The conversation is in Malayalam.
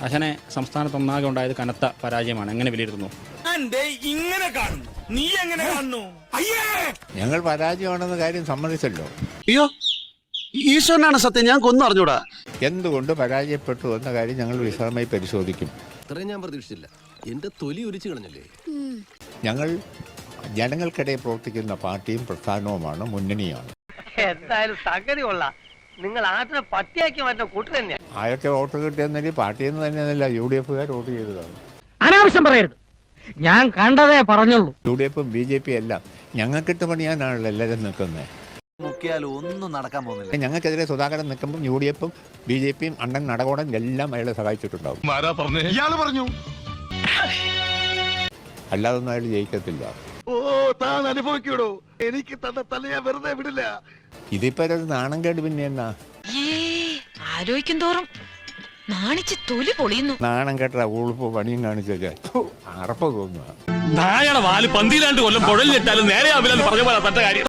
അച്ഛനെ സംസ്ഥാനത്ത് ഒന്നാകെ ഉണ്ടായത് കനത്ത പരാജയമാണ്. എങ്ങനെ വിലയിരുത്തുന്നു? ഇങ്ങനെ കാണുന്നു, നീ എങ്ങനെ കാണുന്നു? ഞങ്ങൾ പരാജയമാണെന്ന കാര്യം സമ്മതിച്ചല്ലോ. അയ്യോ, ഈശ്വരനാണ് സത്യം, ഞാൻ കൊന്നു അറിഞ്ഞൂടാ. എന്തുകൊണ്ട് പരാജയപ്പെട്ടു എന്ന കാര്യം ഞങ്ങൾ വിശദമായി പരിശോധിക്കും. ഇത്രയും ഞാൻ പ്രതീക്ഷിച്ചില്ല. എന്റെ തൊലി ഉരിച്ചു കളഞ്ഞല്ലേ. ഞങ്ങൾ ജനങ്ങൾക്കിടയിൽ പ്രവർത്തിക്കുന്ന പാർട്ടിയും പ്രസ്ഥാനവുമാണ്, മുന്നണിയാണ്. എന്തായാലും സംഗതി കൊള്ളാം. നിങ്ങൾ ആദ്യം പട്ടിയാക്കി മാറ്റുന്ന കൂട്ടു തന്നെയാണ്. ആരൊക്കെ വോട്ട് കിട്ടിയെന്നല്ല പാർട്ടിയിൽ നിന്ന് തന്നെയല്ല, UDF വോട്ട് ചെയ്തതാണ്. അനാവശ്യം പറയരുത്, ഞാൻ കണ്ടതേ പറഞ്ഞുള്ളൂ. UDF BJP എല്ലാം ഞങ്ങൾക്കിട്ട് പണിയാനാണല്ലോ എല്ലാവരും നിൽക്കുന്നത്. ഒന്നും നടക്കാൻ പോകുന്നില്ല. ഞങ്ങൾക്കെതിരെ സുധാകരൻ നിൽക്കുമ്പോൾ UDF BJP അണ്ണൻ നടകോടൻ എല്ലാം അയാളെ സഹായിച്ചിട്ടുണ്ടാവും. അല്ലാതൊന്നും അയാൾ ജയിക്കത്തില്ല. അനുഭവിക്കൂടോ, എനിക്ക് തന്നെ ഞാൻ വെറുതെ വിടില്ല. ഇതിപ്പോ ഒരു നാണം കേട്. പിന്നെ എന്നാ ആലോചിക്കും തോറും നാണിച്ച് തൊലി പൊളിയുന്നു. നാണം കേട്ട ഉളുപ്പ് പണിയും കാണിച്ചൊക്കെ അറപ്പ് തോന്നുക. നായയുടെ വാല് പന്തിയിലാണ്ട് കൊല്ലം കുഴലിലിട്ടാലും നേരെ ആവില്ലെന്ന് പറഞ്ഞ പോലെ തന്റെ കാര്യം.